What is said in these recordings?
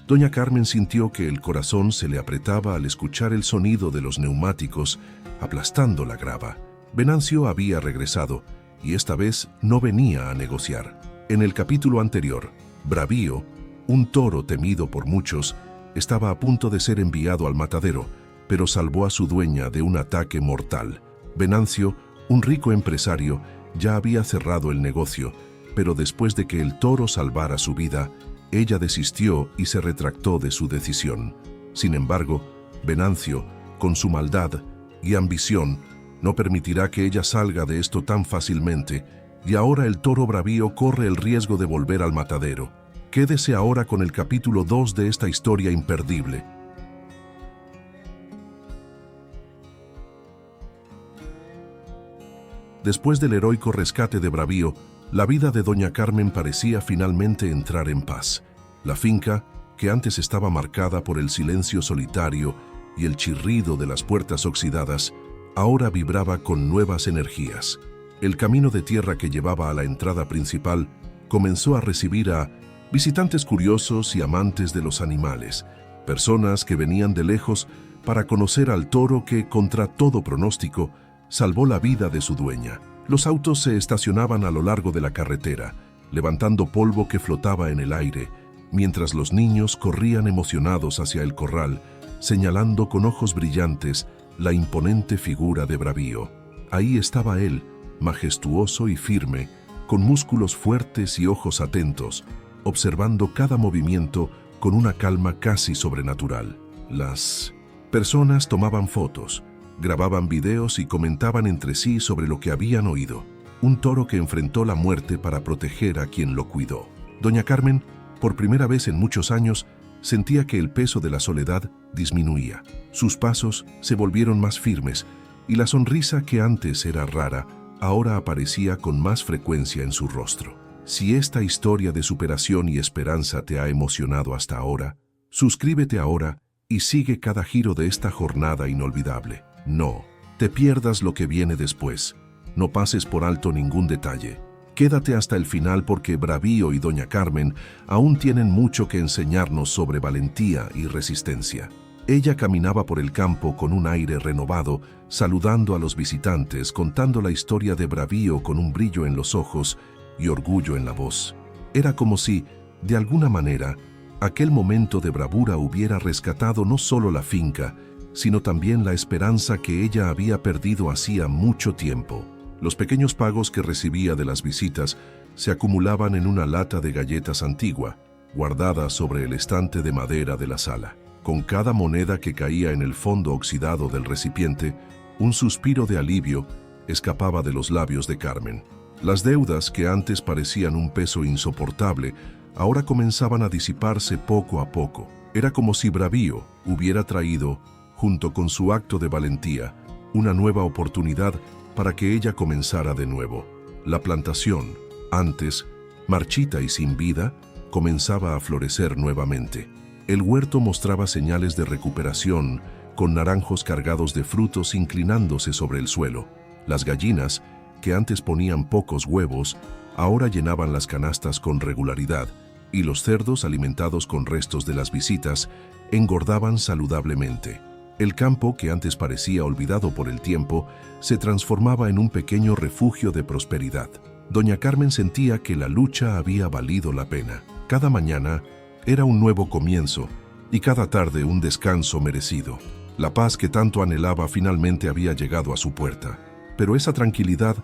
Doña Carmen sintió que el corazón se le apretaba al escuchar el sonido de los neumáticos aplastando la grava. Venancio había regresado y esta vez no venía a negociar. En el capítulo anterior, Bravío, un toro temido por muchos, estaba a punto de ser enviado al matadero, pero salvó a su dueña de un ataque mortal. Venancio, un rico empresario, ya había cerrado el negocio, pero después de que el toro salvara su vida, ella desistió y se retractó de su decisión. Sin embargo, Venancio, con su maldad y ambición, no permitirá que ella salga de esto tan fácilmente, y ahora el toro Bravío corre el riesgo de volver al matadero. Quédese ahora con el capítulo 2 de esta historia imperdible. Después del heroico rescate de Bravío, la vida de Doña Carmen parecía finalmente entrar en paz. La finca, que antes estaba marcada por el silencio solitario y el chirrido de las puertas oxidadas, ahora vibraba con nuevas energías. El camino de tierra que llevaba a la entrada principal comenzó a recibir a visitantes curiosos y amantes de los animales, personas que venían de lejos para conocer al toro que, contra todo pronóstico, salvó la vida de su dueña. Los autos se estacionaban a lo largo de la carretera, levantando polvo que flotaba en el aire, mientras los niños corrían emocionados hacia el corral, señalando con ojos brillantes la imponente figura de Bravío. Ahí estaba él, majestuoso y firme, con músculos fuertes y ojos atentos, observando cada movimiento con una calma casi sobrenatural. Las personas tomaban fotos, grababan videos y comentaban entre sí sobre lo que habían oído. Un toro que enfrentó la muerte para proteger a quien lo cuidó. Doña Carmen, por primera vez en muchos años, sentía que el peso de la soledad disminuía. Sus pasos se volvieron más firmes y la sonrisa que antes era rara, ahora aparecía con más frecuencia en su rostro. Si esta historia de superación y esperanza te ha emocionado hasta ahora, suscríbete ahora y sigue cada giro de esta jornada inolvidable. No te pierdas lo que viene después. No pases por alto ningún detalle. Quédate hasta el final porque Bravío y Doña Carmen aún tienen mucho que enseñarnos sobre valentía y resistencia. Ella caminaba por el campo con un aire renovado, saludando a los visitantes, contando la historia de Bravío con un brillo en los ojos y orgullo en la voz. Era como si, de alguna manera, aquel momento de bravura hubiera rescatado no solo la finca, sino también la esperanza que ella había perdido hacía mucho tiempo. Los pequeños pagos que recibía de las visitas se acumulaban en una lata de galletas antigua, guardada sobre el estante de madera de la sala. Con cada moneda que caía en el fondo oxidado del recipiente, un suspiro de alivio escapaba de los labios de Carmen. Las deudas que antes parecían un peso insoportable, ahora comenzaban a disiparse poco a poco. Era como si Bravío hubiera traído, junto con su acto de valentía, una nueva oportunidad para que ella comenzara de nuevo. La plantación, antes marchita y sin vida, comenzaba a florecer nuevamente. El huerto mostraba señales de recuperación, con naranjos cargados de frutos inclinándose sobre el suelo. Las gallinas, que antes ponían pocos huevos, ahora llenaban las canastas con regularidad, y los cerdos, alimentados con restos de las visitas, engordaban saludablemente. El campo, que antes parecía olvidado por el tiempo, se transformaba en un pequeño refugio de prosperidad. Doña Carmen sentía que la lucha había valido la pena. Cada mañana era un nuevo comienzo y cada tarde un descanso merecido. La paz que tanto anhelaba finalmente había llegado a su puerta. Pero esa tranquilidad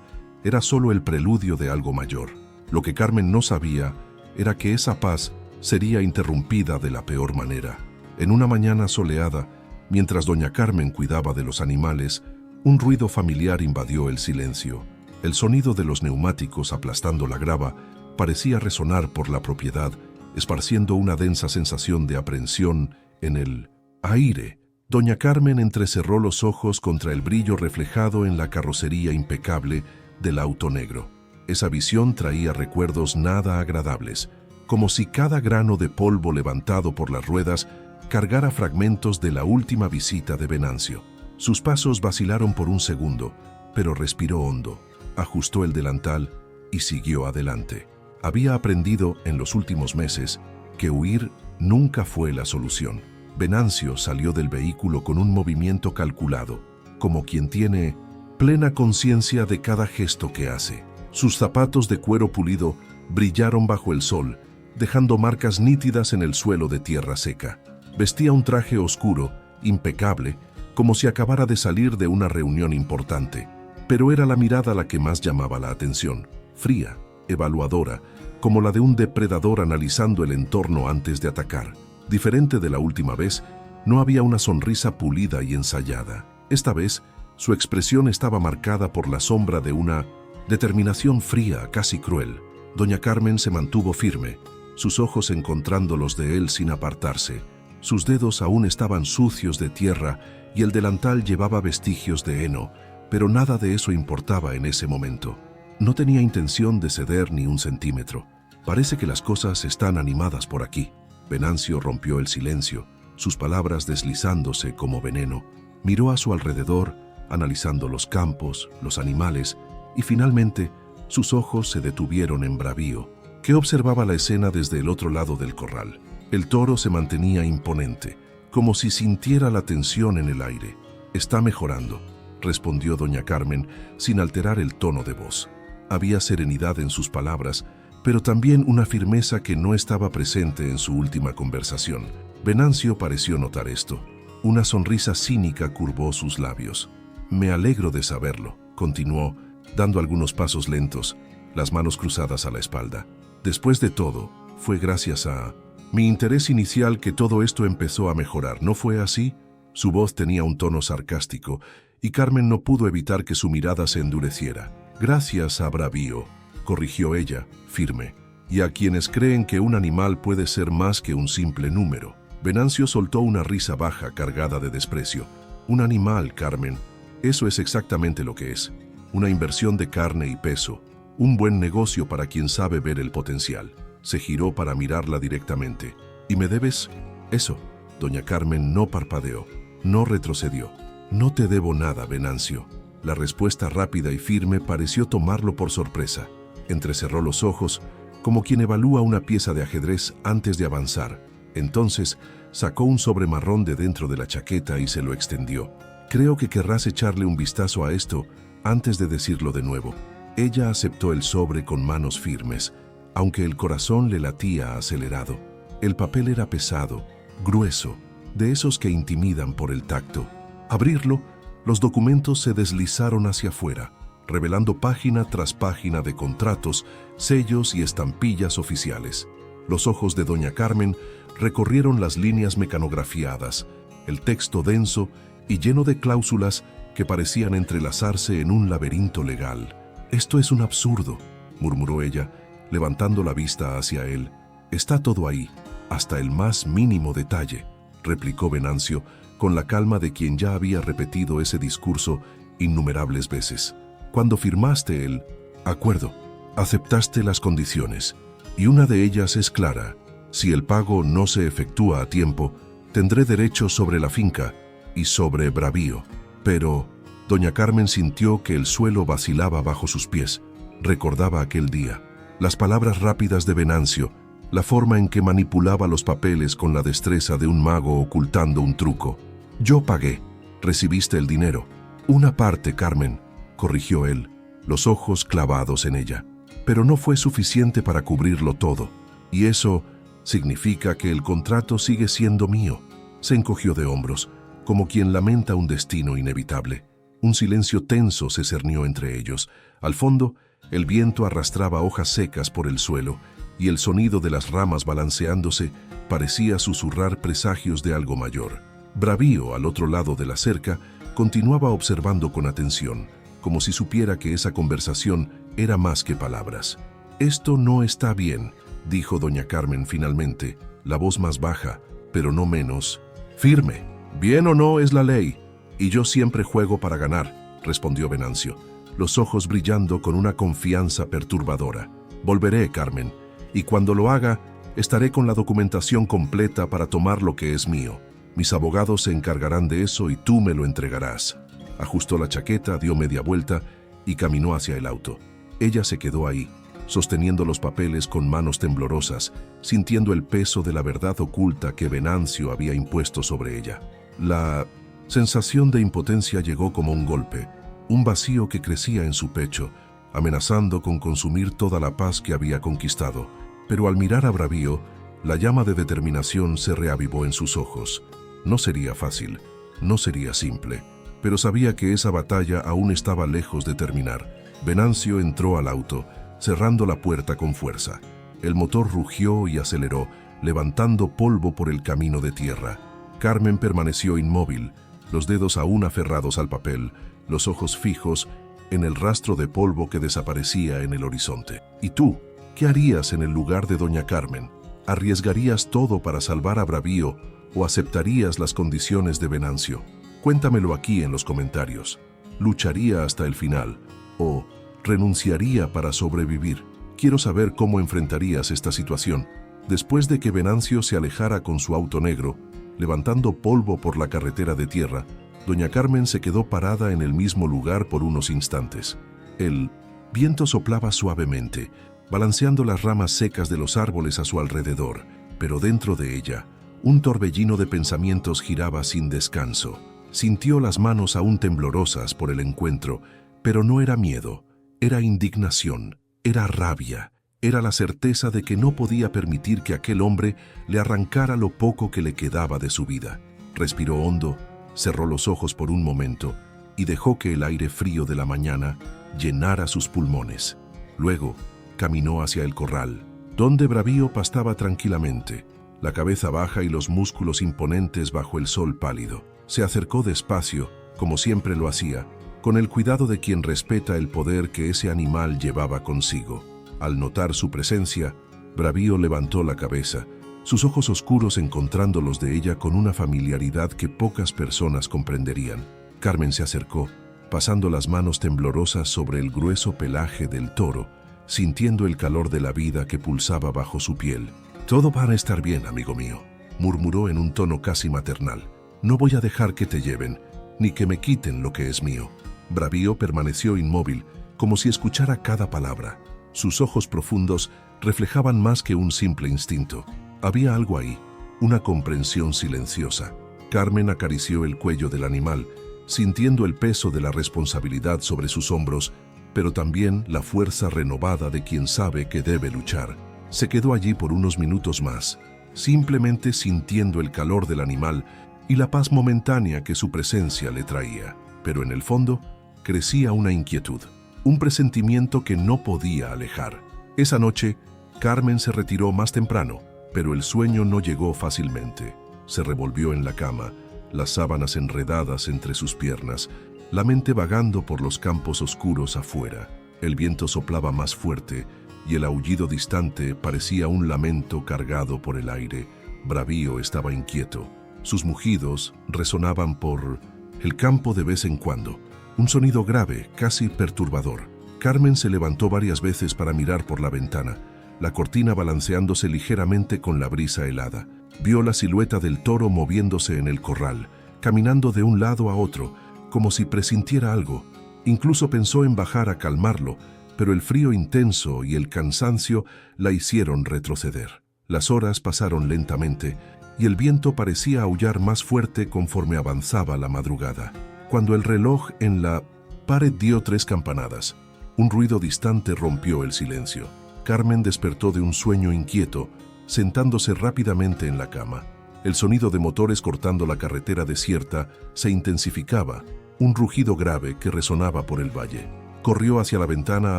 era solo el preludio de algo mayor. Lo que Carmen no sabía era que esa paz sería interrumpida de la peor manera. En una mañana soleada, mientras Doña Carmen cuidaba de los animales, un ruido familiar invadió el silencio. El sonido de los neumáticos aplastando la grava parecía resonar por la propiedad, esparciendo una densa sensación de aprensión en el aire. Doña Carmen entrecerró los ojos contra el brillo reflejado en la carrocería impecable del auto negro. Esa visión traía recuerdos nada agradables, como si cada grano de polvo levantado por las ruedas cargara fragmentos de la última visita de Venancio. Sus pasos vacilaron por un segundo, pero respiró hondo, ajustó el delantal y siguió adelante. Había aprendido en los últimos meses que huir nunca fue la solución. Venancio salió del vehículo con un movimiento calculado, como quien tiene plena conciencia de cada gesto que hace. Sus zapatos de cuero pulido brillaron bajo el sol, dejando marcas nítidas en el suelo de tierra seca. Vestía un traje oscuro, impecable, como si acabara de salir de una reunión importante. Pero era la mirada la que más llamaba la atención, fría, evaluadora, como la de un depredador analizando el entorno antes de atacar. Diferente de la última vez, no había una sonrisa pulida y ensayada. Esta vez, su expresión estaba marcada por la sombra de una determinación fría, casi cruel. Doña Carmen se mantuvo firme, sus ojos encontrando los de él sin apartarse. Sus dedos aún estaban sucios de tierra y el delantal llevaba vestigios de heno, pero nada de eso importaba en ese momento. No tenía intención de ceder ni un centímetro. Parece que las cosas están animadas por aquí. Venancio rompió el silencio, sus palabras deslizándose como veneno. Miró a su alrededor, analizando los campos, los animales, y finalmente sus ojos se detuvieron en Bravío, que observaba la escena desde el otro lado del corral. El toro se mantenía imponente, como si sintiera la tensión en el aire. «Está mejorando», respondió doña Carmen, sin alterar el tono de voz. Había serenidad en sus palabras, pero también una firmeza que no estaba presente en su última conversación. Venancio pareció notar esto. Una sonrisa cínica curvó sus labios. «Me alegro de saberlo», continuó, dando algunos pasos lentos, las manos cruzadas a la espalda. «Después de todo, fue gracias a mi interés inicial que todo esto empezó a mejorar, ¿no fue así?» Su voz tenía un tono sarcástico, y Carmen no pudo evitar que su mirada se endureciera. «Gracias a Bravío», corrigió ella, firme, «y a quienes creen que un animal puede ser más que un simple número». Venancio soltó una risa baja cargada de desprecio. «Un animal, Carmen, eso es exactamente lo que es. Una inversión de carne y peso, un buen negocio para quien sabe ver el potencial». Se giró para mirarla directamente. «¿Y me debes eso?» Doña Carmen no parpadeó, no retrocedió. «No te debo nada, Venancio». La respuesta rápida y firme pareció tomarlo por sorpresa. Entrecerró los ojos, como quien evalúa una pieza de ajedrez antes de avanzar. Entonces, sacó un sobre marrón de dentro de la chaqueta y se lo extendió. «Creo que querrás echarle un vistazo a esto antes de decirlo de nuevo». Ella aceptó el sobre con manos firmes, aunque el corazón le latía acelerado. El papel era pesado, grueso, de esos que intimidan por el tacto. Abrirlo, los documentos se deslizaron hacia afuera, revelando página tras página de contratos, sellos y estampillas oficiales. Los ojos de doña Carmen recorrieron las líneas mecanografiadas, el texto denso y lleno de cláusulas que parecían entrelazarse en un laberinto legal. «Esto es un absurdo», murmuró ella, levantando la vista hacia él. «Está todo ahí, hasta el más mínimo detalle», replicó Venancio, con la calma de quien ya había repetido ese discurso innumerables veces. «Cuando firmaste el acuerdo, aceptaste las condiciones, y una de ellas es clara. Si el pago no se efectúa a tiempo, tendré derecho sobre la finca y sobre Bravío». Pero doña Carmen sintió que el suelo vacilaba bajo sus pies. Recordaba aquel día, las palabras rápidas de Venancio, la forma en que manipulaba los papeles con la destreza de un mago ocultando un truco. «Yo pagué. Recibiste el dinero». «Una parte, Carmen», corrigió él, los ojos clavados en ella. «Pero no fue suficiente para cubrirlo todo. Y eso significa que el contrato sigue siendo mío». Se encogió de hombros, como quien lamenta un destino inevitable. Un silencio tenso se cernió entre ellos. Al fondo, el viento arrastraba hojas secas por el suelo, y el sonido de las ramas balanceándose parecía susurrar presagios de algo mayor. Bravío, al otro lado de la cerca, continuaba observando con atención, como si supiera que esa conversación era más que palabras. «Esto no está bien», dijo doña Carmen finalmente, la voz más baja, pero no menos firme. «Bien o no es la ley, y yo siempre juego para ganar», respondió Venancio, los ojos brillando con una confianza perturbadora. «Volveré, Carmen, y cuando lo haga, estaré con la documentación completa para tomar lo que es mío. Mis abogados se encargarán de eso y tú me lo entregarás». Ajustó la chaqueta, dio media vuelta y caminó hacia el auto. Ella se quedó ahí, sosteniendo los papeles con manos temblorosas, sintiendo el peso de la verdad oculta que Venancio había impuesto sobre ella. La sensación de impotencia llegó como un golpe, un vacío que crecía en su pecho, amenazando con consumir toda la paz que había conquistado. Pero al mirar a Bravío, la llama de determinación se reavivó en sus ojos. No sería fácil, no sería simple, pero sabía que esa batalla aún estaba lejos de terminar. Venancio entró al auto, cerrando la puerta con fuerza. El motor rugió y aceleró, levantando polvo por el camino de tierra. Carmen permaneció inmóvil, los dedos aún aferrados al papel, los ojos fijos en el rastro de polvo que desaparecía en el horizonte. ¿Y tú? ¿Qué harías en el lugar de doña Carmen? ¿Arriesgarías todo para salvar a Bravío o aceptarías las condiciones de Venancio? Cuéntamelo aquí en los comentarios. ¿Lucharía hasta el final o renunciaría para sobrevivir? Quiero saber cómo enfrentarías esta situación. Después de que Venancio se alejara con su auto negro, levantando polvo por la carretera de tierra, doña Carmen se quedó parada en el mismo lugar por unos instantes. El viento soplaba suavemente, balanceando las ramas secas de los árboles a su alrededor, pero dentro de ella, un torbellino de pensamientos giraba sin descanso. Sintió las manos aún temblorosas por el encuentro, pero no era miedo, era indignación, era rabia, era la certeza de que no podía permitir que aquel hombre le arrancara lo poco que le quedaba de su vida. Respiró hondo, cerró los ojos por un momento y dejó que el aire frío de la mañana llenara sus pulmones. Luego, caminó hacia el corral, donde Bravío pastaba tranquilamente, la cabeza baja y los músculos imponentes bajo el sol pálido. Se acercó despacio, como siempre lo hacía, con el cuidado de quien respeta el poder que ese animal llevaba consigo. Al notar su presencia, Bravío levantó la cabeza, sus ojos oscuros encontrando los de ella con una familiaridad que pocas personas comprenderían. Carmen se acercó, pasando las manos temblorosas sobre el grueso pelaje del toro, sintiendo el calor de la vida que pulsaba bajo su piel. «Todo va a estar bien, amigo mío», murmuró en un tono casi maternal. «No voy a dejar que te lleven, ni que me quiten lo que es mío». Bravío permaneció inmóvil, como si escuchara cada palabra. Sus ojos profundos reflejaban más que un simple instinto. Había algo ahí, una comprensión silenciosa. Carmen acarició el cuello del animal, sintiendo el peso de la responsabilidad sobre sus hombros, pero también la fuerza renovada de quien sabe que debe luchar. Se quedó allí por unos minutos más, simplemente sintiendo el calor del animal y la paz momentánea que su presencia le traía. Pero en el fondo, crecía una inquietud, un presentimiento que no podía alejar. Esa noche, Carmen se retiró más temprano, pero el sueño no llegó fácilmente. Se revolvió en la cama, las sábanas enredadas entre sus piernas, la mente vagando por los campos oscuros afuera. El viento soplaba más fuerte y el aullido distante parecía un lamento cargado por el aire. Bravío estaba inquieto. Sus mugidos resonaban por el campo de vez en cuando, un sonido grave, casi perturbador. Carmen se levantó varias veces para mirar por la ventana, la cortina balanceándose ligeramente con la brisa helada. Vio la silueta del toro moviéndose en el corral, caminando de un lado a otro, como si presintiera algo. Incluso pensó en bajar a calmarlo, pero el frío intenso y el cansancio la hicieron retroceder. Las horas pasaron lentamente y el viento parecía aullar más fuerte conforme avanzaba la madrugada. Cuando el reloj en la pared dio 3 campanadas, un ruido distante rompió el silencio. Carmen despertó de un sueño inquieto, sentándose rápidamente en la cama. El sonido de motores cortando la carretera desierta se intensificaba, un rugido grave que resonaba por el valle. Corrió hacia la ventana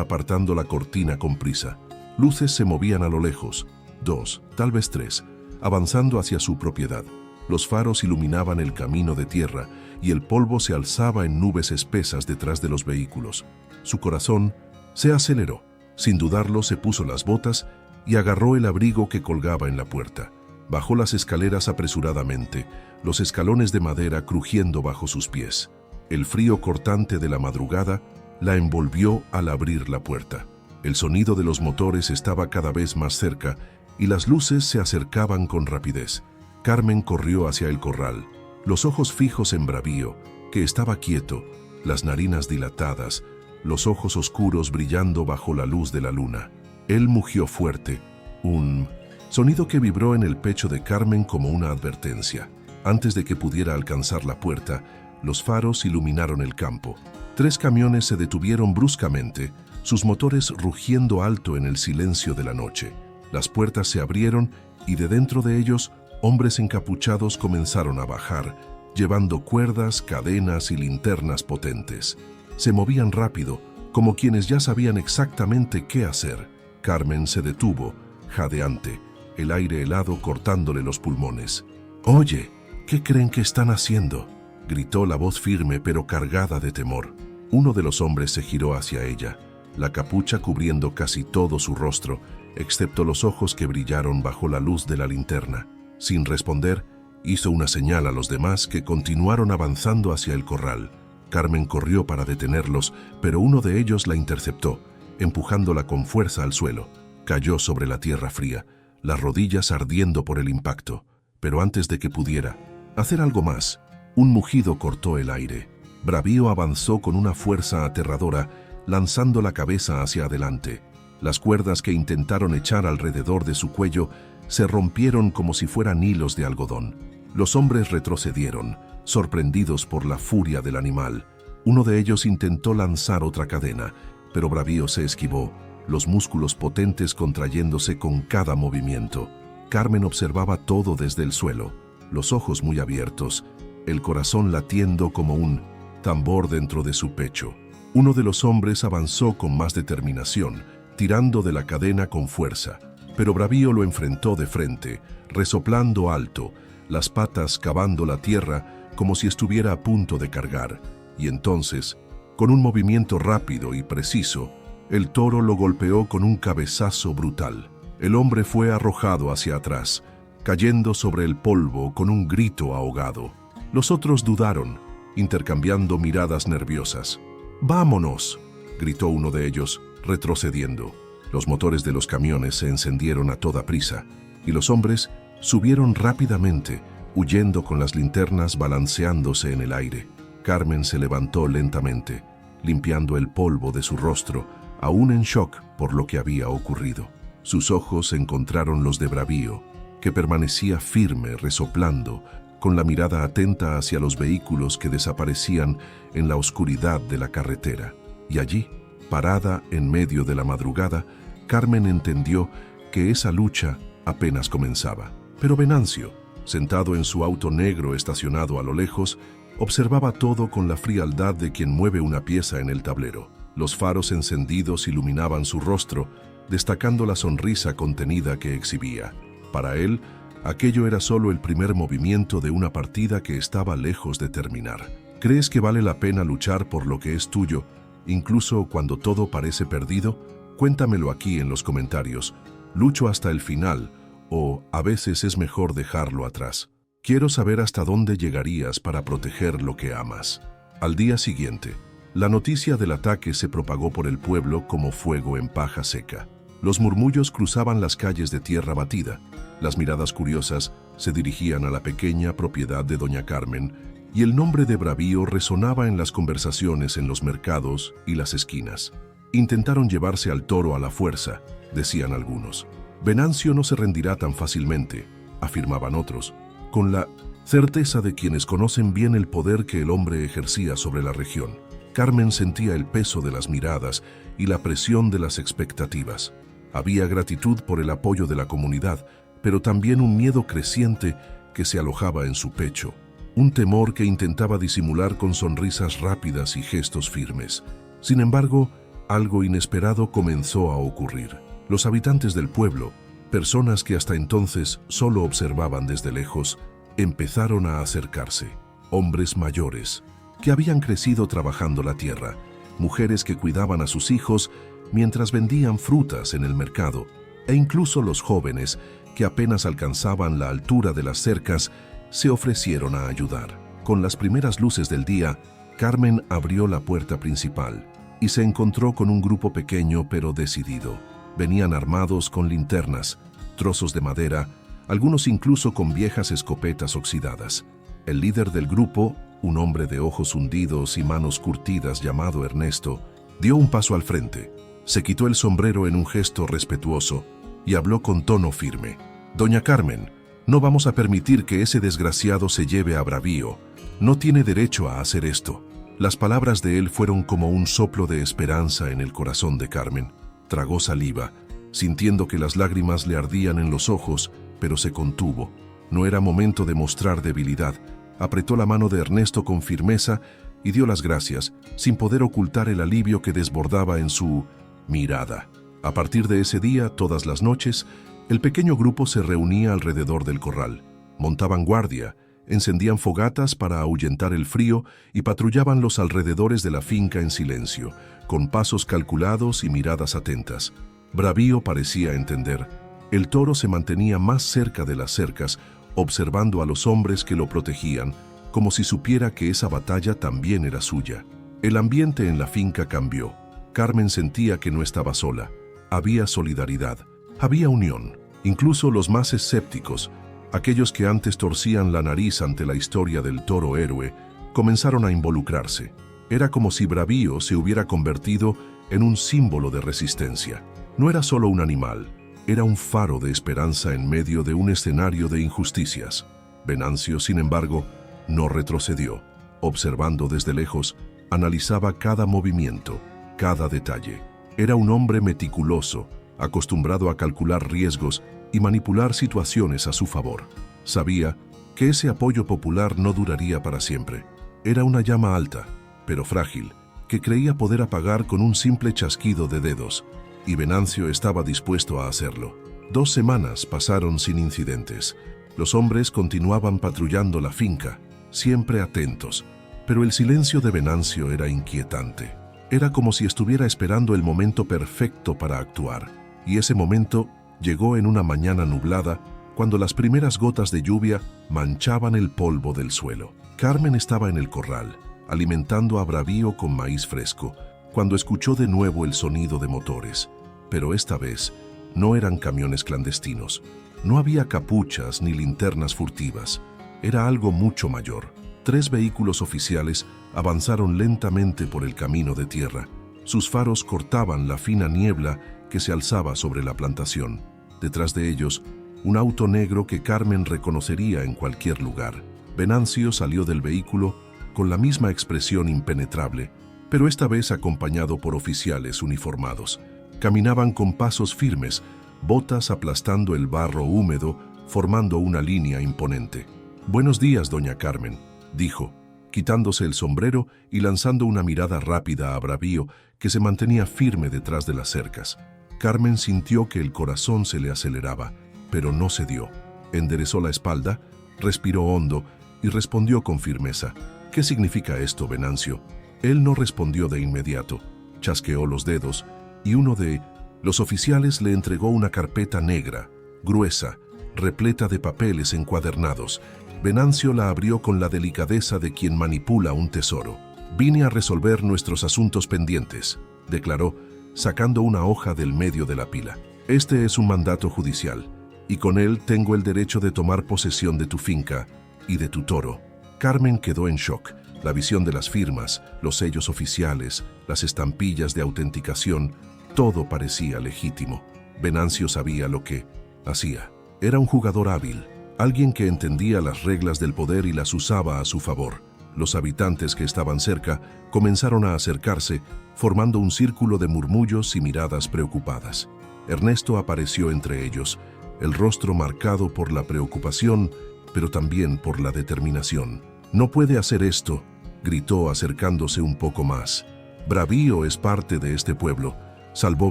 apartando la cortina con prisa. Luces se movían a lo lejos, 2, tal vez 3, avanzando hacia su propiedad. Los faros iluminaban el camino de tierra y el polvo se alzaba en nubes espesas detrás de los vehículos. Su corazón se aceleró. Sin dudarlo, se puso las botas y agarró el abrigo que colgaba en la puerta. Bajó las escaleras apresuradamente, los escalones de madera crujiendo bajo sus pies. El frío cortante de la madrugada la envolvió al abrir la puerta. El sonido de los motores estaba cada vez más cerca y las luces se acercaban con rapidez. Carmen corrió hacia el corral, los ojos fijos en Bravío, que estaba quieto, las narinas dilatadas, los ojos oscuros brillando bajo la luz de la luna. Él mugió fuerte, un sonido que vibró en el pecho de Carmen como una advertencia. Antes de que pudiera alcanzar la puerta, los faros iluminaron el campo. 3 camiones se detuvieron bruscamente, sus motores rugiendo alto en el silencio de la noche. Las puertas se abrieron y de dentro de ellos, hombres encapuchados comenzaron a bajar, llevando cuerdas, cadenas y linternas potentes. Se movían rápido, como quienes ya sabían exactamente qué hacer. Carmen se detuvo, jadeante, el aire helado cortándole los pulmones. «Oye, ¿qué creen que están haciendo?», gritó la voz firme pero cargada de temor. Uno de los hombres se giró hacia ella, la capucha cubriendo casi todo su rostro, excepto los ojos que brillaron bajo la luz de la linterna. Sin responder, hizo una señal a los demás que continuaron avanzando hacia el corral. Carmen corrió para detenerlos, pero uno de ellos la interceptó, empujándola con fuerza al suelo. Cayó sobre la tierra fría, las rodillas ardiendo por el impacto. Pero antes de que pudiera hacer algo más, un mugido cortó el aire. Bravío avanzó con una fuerza aterradora, lanzando la cabeza hacia adelante. Las cuerdas que intentaron echar alrededor de su cuello se rompieron como si fueran hilos de algodón. Los hombres retrocedieron, sorprendidos por la furia del animal. Uno de ellos intentó lanzar otra cadena, pero Bravío se esquivó, los músculos potentes contrayéndose con cada movimiento. Carmen observaba todo desde el suelo, los ojos muy abiertos, el corazón latiendo como un tambor dentro de su pecho. Uno de los hombres avanzó con más determinación, tirando de la cadena con fuerza, pero Bravío lo enfrentó de frente, resoplando alto, las patas cavando la tierra como si estuviera a punto de cargar, y entonces, con un movimiento rápido y preciso, el toro lo golpeó con un cabezazo brutal. El hombre fue arrojado hacia atrás, cayendo sobre el polvo con un grito ahogado. Los otros dudaron, intercambiando miradas nerviosas. «¡Vámonos!», gritó uno de ellos, retrocediendo. Los motores de los camiones se encendieron a toda prisa, y los hombres subieron rápidamente, huyendo con las linternas balanceándose en el aire. Carmen se levantó lentamente, limpiando el polvo de su rostro, aún en shock por lo que había ocurrido. Sus ojos encontraron los de Bravío, que permanecía firme, resoplando, con la mirada atenta hacia los vehículos que desaparecían en la oscuridad de la carretera. Y allí, parada en medio de la madrugada, Carmen entendió que esa lucha apenas comenzaba. Pero Venancio, sentado en su auto negro estacionado a lo lejos, observaba todo con la frialdad de quien mueve una pieza en el tablero. Los faros encendidos iluminaban su rostro, destacando la sonrisa contenida que exhibía. Para él, aquello era solo el primer movimiento de una partida que estaba lejos de terminar. ¿Crees que vale la pena luchar por lo que es tuyo, incluso cuando todo parece perdido? Cuéntamelo aquí en los comentarios. ¿Lucho hasta el final o a veces es mejor dejarlo atrás? Quiero saber hasta dónde llegarías para proteger lo que amas. Al día siguiente, la noticia del ataque se propagó por el pueblo como fuego en paja seca. Los murmullos cruzaban las calles de tierra batida, las miradas curiosas se dirigían a la pequeña propiedad de doña Carmen, y el nombre de Bravío resonaba en las conversaciones en los mercados y las esquinas. Intentaron llevarse al toro a la fuerza, decían algunos. Venancio no se rendirá tan fácilmente, afirmaban otros, con la certeza de quienes conocen bien el poder que el hombre ejercía sobre la región. Carmen sentía el peso de las miradas y la presión de las expectativas. Había gratitud por el apoyo de la comunidad, pero también un miedo creciente que se alojaba en su pecho. Un temor que intentaba disimular con sonrisas rápidas y gestos firmes. Sin embargo, algo inesperado comenzó a ocurrir. Los habitantes del pueblo, personas que hasta entonces solo observaban desde lejos, empezaron a acercarse. Hombres mayores, que habían crecido trabajando la tierra, mujeres que cuidaban a sus hijos mientras vendían frutas en el mercado, e incluso los jóvenes, que apenas alcanzaban la altura de las cercas, se ofrecieron a ayudar. Con las primeras luces del día, Carmen abrió la puerta principal y se encontró con un grupo pequeño pero decidido. Venían armados con linternas, trozos de madera, algunos incluso con viejas escopetas oxidadas. El líder del grupo, un hombre de ojos hundidos y manos curtidas llamado Ernesto, dio un paso al frente. Se quitó el sombrero en un gesto respetuoso y habló con tono firme. «Doña Carmen, no vamos a permitir que ese desgraciado se lleve a Bravío. No tiene derecho a hacer esto». Las palabras de él fueron como un soplo de esperanza en el corazón de Carmen. Tragó saliva, sintiendo que las lágrimas le ardían en los ojos, pero se contuvo. No era momento de mostrar debilidad. Apretó la mano de Ernesto con firmeza y dio las gracias, sin poder ocultar el alivio que desbordaba en su mirada. A partir de ese día, todas las noches, el pequeño grupo se reunía alrededor del corral. Montaban guardia, encendían fogatas para ahuyentar el frío y patrullaban los alrededores de la finca en silencio, con pasos calculados y miradas atentas. Bravío parecía entender. El toro se mantenía más cerca de las cercas, observando a los hombres que lo protegían, como si supiera que esa batalla también era suya. El ambiente en la finca cambió. Carmen sentía que no estaba sola. Había solidaridad, había unión. Incluso los más escépticos, aquellos que antes torcían la nariz ante la historia del toro héroe, comenzaron a involucrarse. Era como si Bravío se hubiera convertido en un símbolo de resistencia. No era solo un animal, era un faro de esperanza en medio de un escenario de injusticias. Venancio, sin embargo, no retrocedió. Observando desde lejos, analizaba cada movimiento, cada detalle. Era un hombre meticuloso, acostumbrado a calcular riesgos y manipular situaciones a su favor. Sabía que ese apoyo popular no duraría para siempre. Era una llama alta, pero frágil, que creía poder apagar con un simple chasquido de dedos, y Venancio estaba dispuesto a hacerlo. 2 semanas pasaron sin incidentes. Los hombres continuaban patrullando la finca, siempre atentos, pero el silencio de Venancio era inquietante. Era como si estuviera esperando el momento perfecto para actuar, y ese momento llegó en una mañana nublada, cuando las primeras gotas de lluvia manchaban el polvo del suelo. Carmen estaba en el corral, alimentando a Bravío con maíz fresco, cuando escuchó de nuevo el sonido de motores. Pero esta vez no eran camiones clandestinos. No había capuchas ni linternas furtivas. Era algo mucho mayor. 3 vehículos oficiales avanzaron lentamente por el camino de tierra. Sus faros cortaban la fina niebla que se alzaba sobre la plantación. Detrás de ellos, un auto negro que Carmen reconocería en cualquier lugar. Venancio salió del vehículo con la misma expresión impenetrable, pero esta vez acompañado por oficiales uniformados. Caminaban con pasos firmes, botas aplastando el barro húmedo, formando una línea imponente. «Buenos días, doña Carmen», dijo, quitándose el sombrero y lanzando una mirada rápida a Bravío, que se mantenía firme detrás de las cercas. Carmen sintió que el corazón se le aceleraba, pero no cedió. Enderezó la espalda, respiró hondo y respondió con firmeza. «¿Qué significa esto, Venancio?». Él no respondió de inmediato. Chasqueó los dedos y uno de los oficiales le entregó una carpeta negra, gruesa, repleta de papeles encuadernados. Venancio la abrió con la delicadeza de quien manipula un tesoro. «Vine a resolver nuestros asuntos pendientes», declaró, sacando una hoja del medio de la pila. «Este es un mandato judicial, y con él tengo el derecho de tomar posesión de tu finca y de tu toro». Carmen quedó en shock. La visión de las firmas, los sellos oficiales, las estampillas de autenticación, todo parecía legítimo. Venancio sabía lo que hacía. Era un jugador hábil, alguien que entendía las reglas del poder y las usaba a su favor. Los habitantes que estaban cerca comenzaron a acercarse, formando un círculo de murmullos y miradas preocupadas. Ernesto apareció entre ellos, el rostro marcado por la preocupación, pero también por la determinación. «No puede hacer esto», gritó acercándose un poco más. «Bravío es parte de este pueblo. Salvó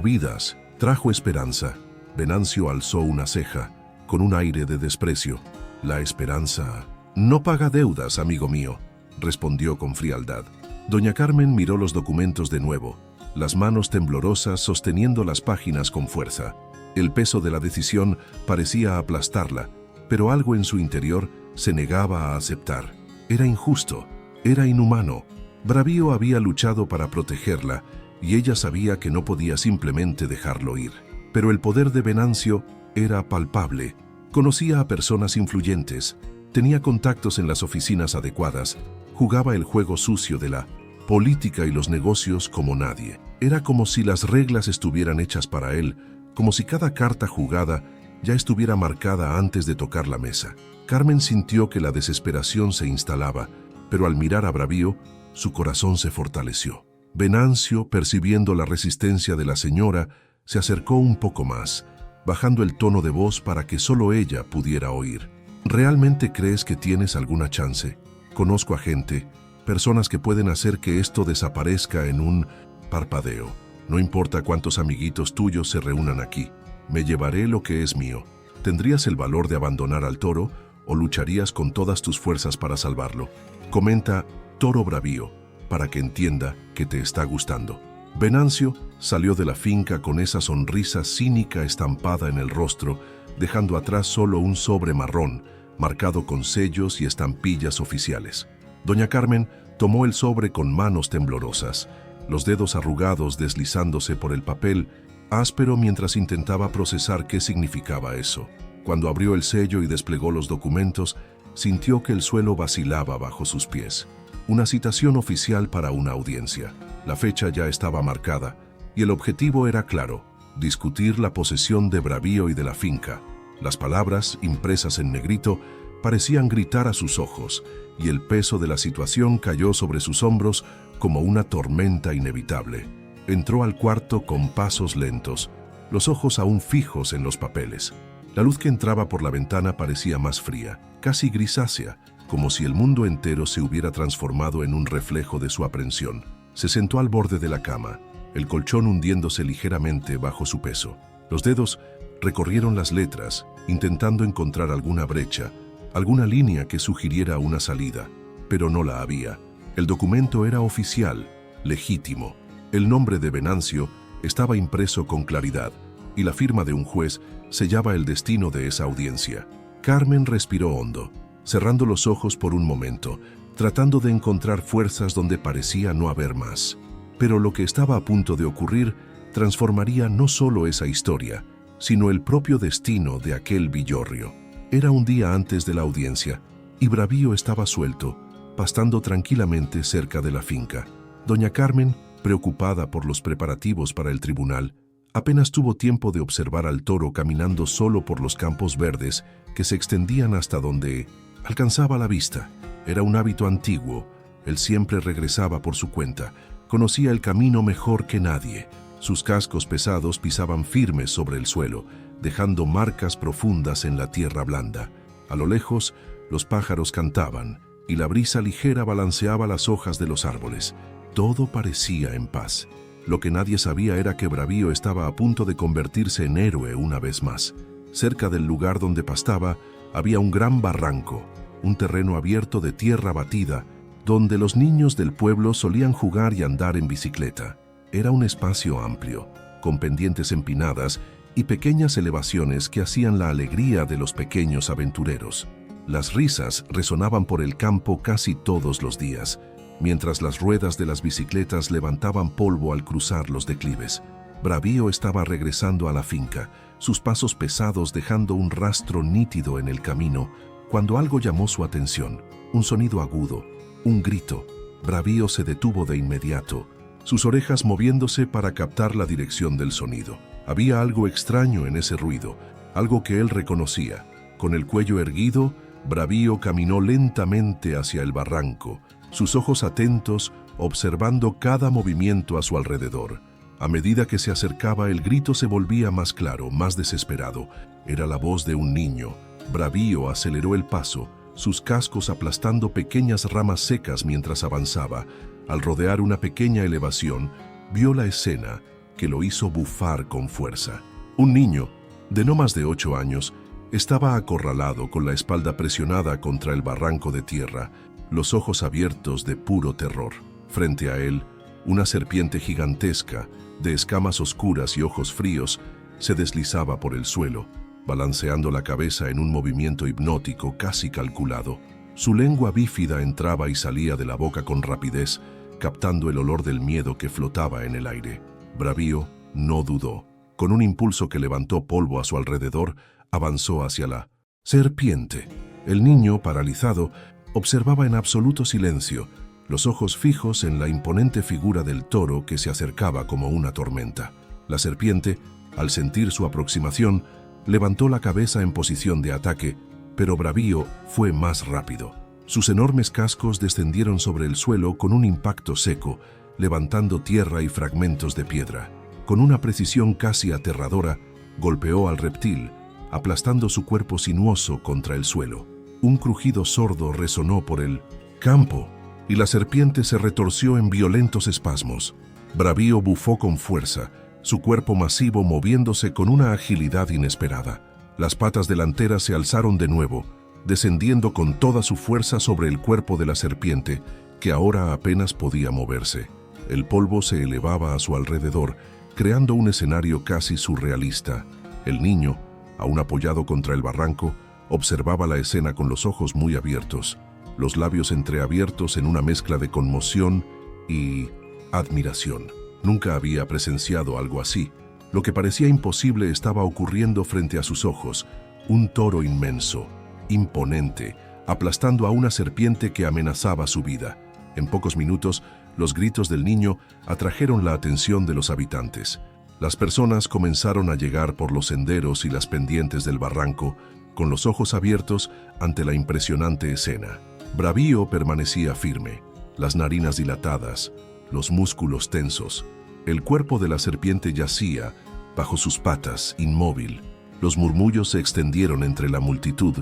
vidas, trajo esperanza». Venancio alzó una ceja, con un aire de desprecio. «La esperanza no paga deudas, amigo mío», respondió con frialdad. Doña Carmen miró los documentos de nuevo, las manos temblorosas sosteniendo las páginas con fuerza. El peso de la decisión parecía aplastarla, pero algo en su interior se negaba a aceptar. Era injusto, era inhumano. Bravío había luchado para protegerla y ella sabía que no podía simplemente dejarlo ir. Pero el poder de Venancio era palpable. Conocía a personas influyentes, tenía contactos en las oficinas adecuadas, jugaba el juego sucio de la política y los negocios como nadie. Era como si las reglas estuvieran hechas para él, como si cada carta jugada ya estuviera marcada antes de tocar la mesa. Carmen sintió que la desesperación se instalaba, pero al mirar a Bravío, su corazón se fortaleció. Venancio, percibiendo la resistencia de la señora, se acercó un poco más, bajando el tono de voz para que solo ella pudiera oír. ¿Realmente crees que tienes alguna chance? Conozco a gente, personas que pueden hacer que esto desaparezca en un parpadeo. No importa cuántos amiguitos tuyos se reúnan aquí. Me llevaré lo que es mío. ¿Tendrías el valor de abandonar al toro o lucharías con todas tus fuerzas para salvarlo? Comenta Toro Bravío para que entienda que te está gustando. Venancio salió de la finca con esa sonrisa cínica estampada en el rostro, dejando atrás solo un sobre marrón, marcado con sellos y estampillas oficiales. Doña Carmen tomó el sobre con manos temblorosas, los dedos arrugados deslizándose por el papel, áspero mientras intentaba procesar qué significaba eso. Cuando abrió el sello y desplegó los documentos, sintió que el suelo vacilaba bajo sus pies. Una citación oficial para una audiencia. La fecha ya estaba marcada y el objetivo era claro: discutir la posesión de Bravío y de la finca. Las palabras, impresas en negrito, parecían gritar a sus ojos, y el peso de la situación cayó sobre sus hombros como una tormenta inevitable. Entró al cuarto con pasos lentos, los ojos aún fijos en los papeles. La luz que entraba por la ventana parecía más fría, casi grisácea, como si el mundo entero se hubiera transformado en un reflejo de su aprensión. Se sentó al borde de la cama, el colchón hundiéndose ligeramente bajo su peso. Los dedos recorrieron las letras, intentando encontrar alguna brecha, alguna línea que sugiriera una salida, pero no la había. El documento era oficial, legítimo. El nombre de Venancio estaba impreso con claridad, y la firma de un juez sellaba el destino de esa audiencia. Carmen respiró hondo, cerrando los ojos por un momento, tratando de encontrar fuerzas donde parecía no haber más. Pero lo que estaba a punto de ocurrir transformaría no solo esa historia, sino el propio destino de aquel villorrio. Era un día antes de la audiencia, y Bravío estaba suelto, pastando tranquilamente cerca de la finca. Doña Carmen, preocupada por los preparativos para el tribunal, apenas tuvo tiempo de observar al toro caminando solo por los campos verdes que se extendían hasta donde alcanzaba la vista. Era un hábito antiguo, él siempre regresaba por su cuenta, conocía el camino mejor que nadie. Sus cascos pesados pisaban firmes sobre el suelo, dejando marcas profundas en la tierra blanda. A lo lejos, los pájaros cantaban, y la brisa ligera balanceaba las hojas de los árboles. Todo parecía en paz. Lo que nadie sabía era que Bravío estaba a punto de convertirse en héroe una vez más. Cerca del lugar donde pastaba, había un gran barranco, un terreno abierto de tierra batida, donde los niños del pueblo solían jugar y andar en bicicleta. Era un espacio amplio, con pendientes empinadas y pequeñas elevaciones que hacían la alegría de los pequeños aventureros. Las risas resonaban por el campo casi todos los días, mientras las ruedas de las bicicletas levantaban polvo al cruzar los declives. Bravío estaba regresando a la finca, sus pasos pesados dejando un rastro nítido en el camino, cuando algo llamó su atención. Un sonido agudo, un grito. Bravío se detuvo de inmediato, sus orejas moviéndose para captar la dirección del sonido. Había algo extraño en ese ruido, algo que él reconocía. Con el cuello erguido, Bravío caminó lentamente hacia el barranco, sus ojos atentos, observando cada movimiento a su alrededor. A medida que se acercaba, el grito se volvía más claro, más desesperado. Era la voz de un niño. Bravío aceleró el paso, sus cascos aplastando pequeñas ramas secas mientras avanzaba. Al rodear una pequeña elevación, vio la escena que lo hizo bufar con fuerza. Un niño, de no más de 8 años, estaba acorralado con la espalda presionada contra el barranco de tierra, los ojos abiertos de puro terror. Frente a él, una serpiente gigantesca, de escamas oscuras y ojos fríos, se deslizaba por el suelo, balanceando la cabeza en un movimiento hipnótico casi calculado. Su lengua bífida entraba y salía de la boca con rapidez, captando el olor del miedo que flotaba en el aire. Bravío no dudó. Con un impulso que levantó polvo a su alrededor, avanzó hacia la serpiente. El niño, paralizado, observaba en absoluto silencio, los ojos fijos en la imponente figura del toro que se acercaba como una tormenta. La serpiente, al sentir su aproximación, levantó la cabeza en posición de ataque, pero Bravío fue más rápido. Sus enormes cascos descendieron sobre el suelo con un impacto seco, levantando tierra y fragmentos de piedra. Con una precisión casi aterradora, golpeó al reptil, aplastando su cuerpo sinuoso contra el suelo. Un crujido sordo resonó por el campo, y la serpiente se retorció en violentos espasmos. Bravío bufó con fuerza, su cuerpo masivo moviéndose con una agilidad inesperada. Las patas delanteras se alzaron de nuevo, descendiendo con toda su fuerza sobre el cuerpo de la serpiente, que ahora apenas podía moverse. El polvo se elevaba a su alrededor, creando un escenario casi surrealista. El niño, aún apoyado contra el barranco, observaba la escena con los ojos muy abiertos, los labios entreabiertos en una mezcla de conmoción y admiración. Nunca había presenciado algo así. Lo que parecía imposible estaba ocurriendo frente a sus ojos. Un toro inmenso, imponente, aplastando a una serpiente que amenazaba su vida. En pocos minutos, los gritos del niño atrajeron la atención de los habitantes. Las personas comenzaron a llegar por los senderos y las pendientes del barranco, con los ojos abiertos ante la impresionante escena. Bravío permanecía firme, las narinas dilatadas, los músculos tensos. El cuerpo de la serpiente yacía bajo sus patas, inmóvil. Los murmullos se extendieron entre la multitud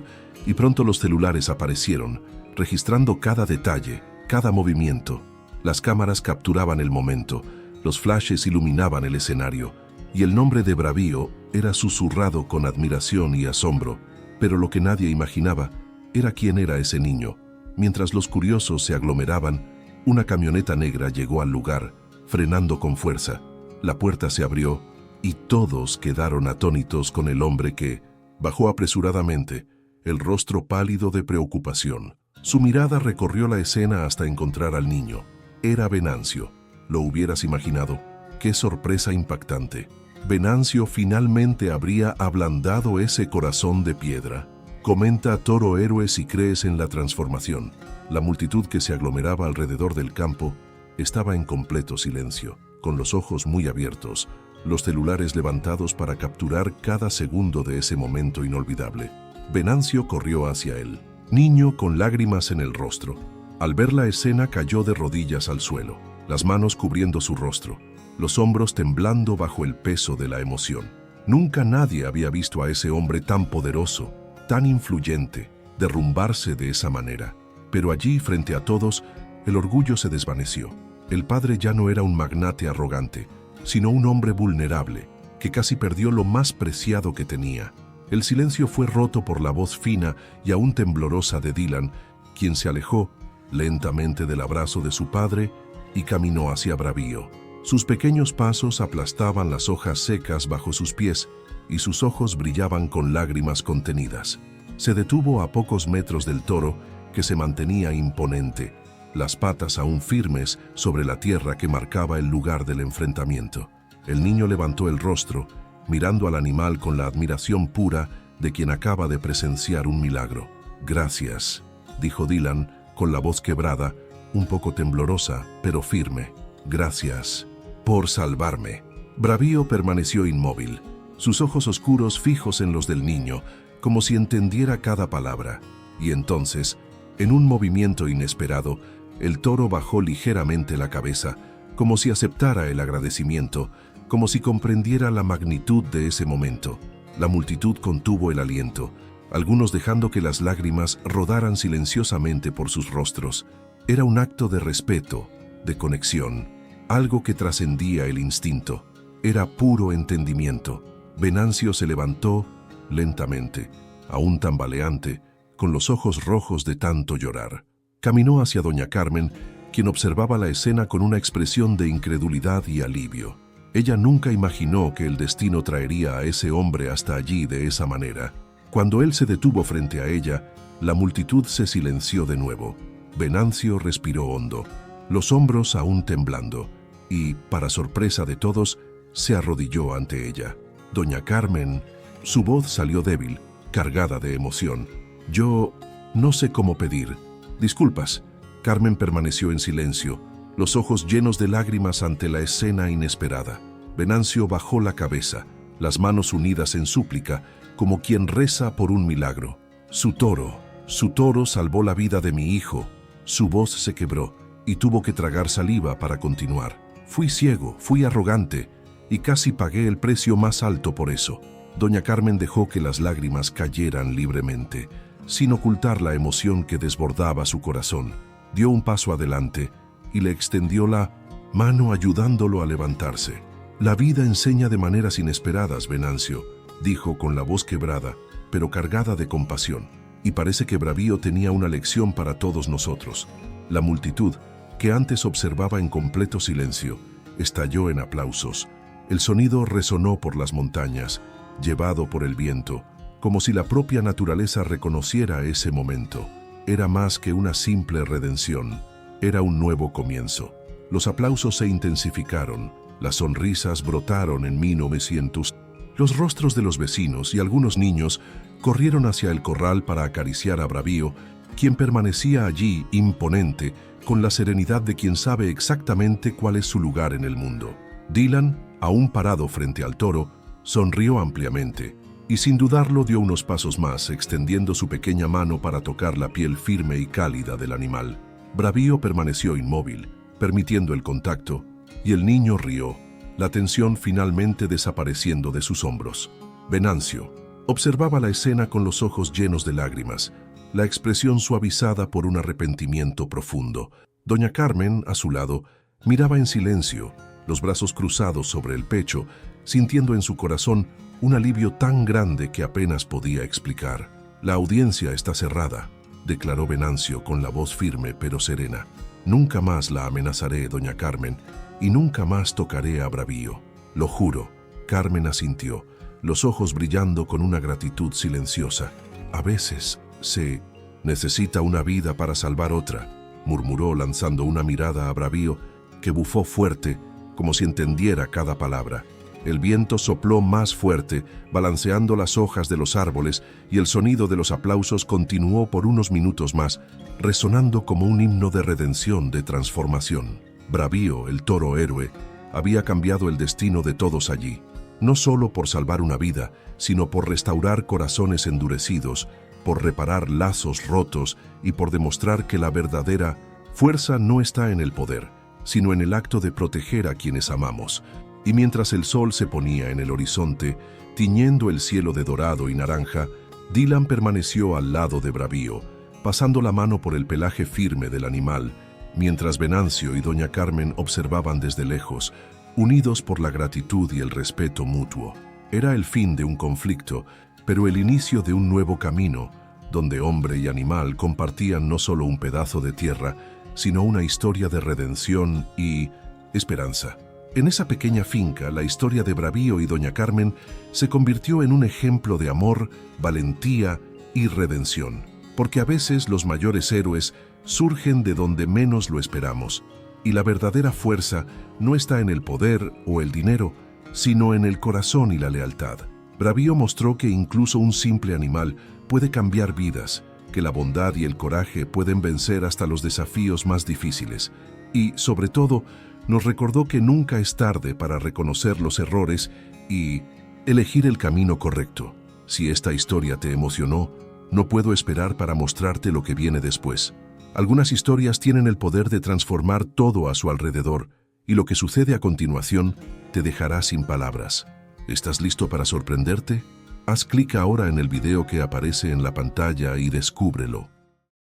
y pronto los celulares aparecieron, registrando cada detalle, cada movimiento. Las cámaras capturaban el momento, los flashes iluminaban el escenario, y el nombre de Bravío era susurrado con admiración y asombro, pero lo que nadie imaginaba era quién era ese niño. Mientras los curiosos se aglomeraban, una camioneta negra llegó al lugar, frenando con fuerza. La puerta se abrió y todos quedaron atónitos con el hombre que bajó apresuradamente, el rostro pálido de preocupación. Su mirada recorrió la escena hasta encontrar al niño. Era Venancio. ¿Lo hubieras imaginado? ¡Qué sorpresa impactante! Venancio finalmente habría ablandado ese corazón de piedra. Comenta Toro Héroe si crees en la transformación. La multitud que se aglomeraba alrededor del campo estaba en completo silencio, con los ojos muy abiertos, los celulares levantados para capturar cada segundo de ese momento inolvidable. Venancio corrió hacia él, niño con lágrimas en el rostro. Al ver la escena cayó de rodillas al suelo, las manos cubriendo su rostro, los hombros temblando bajo el peso de la emoción. Nunca nadie había visto a ese hombre tan poderoso, tan influyente, derrumbarse de esa manera. Pero allí, frente a todos, el orgullo se desvaneció. El padre ya no era un magnate arrogante, sino un hombre vulnerable, que casi perdió lo más preciado que tenía. El silencio fue roto por la voz fina y aún temblorosa de Dylan, quien se alejó lentamente del abrazo de su padre y caminó hacia Bravío. Sus pequeños pasos aplastaban las hojas secas bajo sus pies y sus ojos brillaban con lágrimas contenidas. Se detuvo a pocos metros del toro, que se mantenía imponente, las patas aún firmes sobre la tierra que marcaba el lugar del enfrentamiento. El niño levantó el rostro, mirando al animal con la admiración pura de quien acaba de presenciar un milagro. «Gracias», dijo Dylan, con la voz quebrada, un poco temblorosa, pero firme. «Gracias por salvarme». Bravío permaneció inmóvil, sus ojos oscuros fijos en los del niño, como si entendiera cada palabra. Y entonces, en un movimiento inesperado, el toro bajó ligeramente la cabeza, como si aceptara el agradecimiento, como si comprendiera la magnitud de ese momento. La multitud contuvo el aliento, algunos dejando que las lágrimas rodaran silenciosamente por sus rostros. Era un acto de respeto, de conexión, algo que trascendía el instinto. Era puro entendimiento. Venancio se levantó lentamente, aún tambaleante, con los ojos rojos de tanto llorar. Caminó hacia doña Carmen, quien observaba la escena con una expresión de incredulidad y alivio. Ella nunca imaginó que el destino traería a ese hombre hasta allí de esa manera. Cuando él se detuvo frente a ella, la multitud se silenció de nuevo. Venancio respiró hondo, los hombros aún temblando, y, para sorpresa de todos, se arrodilló ante ella. Doña Carmen, su voz salió débil, cargada de emoción. «Yo no sé cómo pedir. Disculpas, Carmen permaneció en silencio, los ojos llenos de lágrimas ante la escena inesperada. Venancio bajó la cabeza, las manos unidas en súplica, como quien reza por un milagro. Su toro salvó la vida de mi hijo. Su voz se quebró y tuvo que tragar saliva para continuar. Fui ciego, fui arrogante y casi pagué el precio más alto por eso. Doña Carmen dejó que las lágrimas cayeran libremente, sin ocultar la emoción que desbordaba su corazón. Dio un paso adelante y le extendió la mano ayudándolo a levantarse. La vida enseña de maneras inesperadas, Venancio, dijo con la voz quebrada, pero cargada de compasión. Y parece que Bravío tenía una lección para todos nosotros. La multitud, que antes observaba en completo silencio, estalló en aplausos. El sonido resonó por las montañas, llevado por el viento, como si la propia naturaleza reconociera ese momento. Era más que una simple redención, era un nuevo comienzo. Los aplausos se intensificaron, las sonrisas brotaron en 1900. Los rostros de los vecinos y algunos niños corrieron hacia el corral para acariciar a Bravío, quien permanecía allí imponente, con la serenidad de quien sabe exactamente cuál es su lugar en el mundo. Dylan, aún parado frente al toro, sonrió ampliamente y sin dudarlo dio unos pasos más, extendiendo su pequeña mano para tocar la piel firme y cálida del animal. Bravío permaneció inmóvil, permitiendo el contacto, y el niño rió, la tensión finalmente desapareciendo de sus hombros. Venancio observaba la escena con los ojos llenos de lágrimas, la expresión suavizada por un arrepentimiento profundo. Doña Carmen, a su lado, miraba en silencio, los brazos cruzados sobre el pecho, sintiendo en su corazón un alivio tan grande que apenas podía explicar. «La audiencia está cerrada», declaró Venancio con la voz firme pero serena. «Nunca más la amenazaré, doña Carmen, y nunca más tocaré a Bravío. Lo juro». Carmen asintió, los ojos brillando con una gratitud silenciosa. «A veces se necesita una vida para salvar otra», murmuró lanzando una mirada a Bravío, que bufó fuerte, como si entendiera cada palabra. El viento sopló más fuerte, balanceando las hojas de los árboles, y el sonido de los aplausos continuó por unos minutos más, resonando como un himno de redención, de transformación. Bravío, el toro héroe, había cambiado el destino de todos allí, no solo por salvar una vida, sino por restaurar corazones endurecidos, por reparar lazos rotos y por demostrar que la verdadera fuerza no está en el poder, sino en el acto de proteger a quienes amamos. Y mientras el sol se ponía en el horizonte, tiñendo el cielo de dorado y naranja, Dylan permaneció al lado de Bravío, pasando la mano por el pelaje firme del animal, mientras Venancio y doña Carmen observaban desde lejos, unidos por la gratitud y el respeto mutuo. Era el fin de un conflicto, pero el inicio de un nuevo camino, donde hombre y animal compartían no solo un pedazo de tierra, sino una historia de redención y esperanza. En esa pequeña finca, la historia de Bravío y doña Carmen se convirtió en un ejemplo de amor, valentía y redención, porque a veces los mayores héroes surgen de donde menos lo esperamos, y la verdadera fuerza no está en el poder o el dinero, sino en el corazón y la lealtad. Bravío mostró que incluso un simple animal puede cambiar vidas, que la bondad y el coraje pueden vencer hasta los desafíos más difíciles, y, sobre todo, nos recordó que nunca es tarde para reconocer los errores y elegir el camino correcto. Si esta historia te emocionó, no puedo esperar para mostrarte lo que viene después. Algunas historias tienen el poder de transformar todo a su alrededor, y lo que sucede a continuación te dejará sin palabras. ¿Estás listo para sorprenderte? Haz clic ahora en el video que aparece en la pantalla y descúbrelo.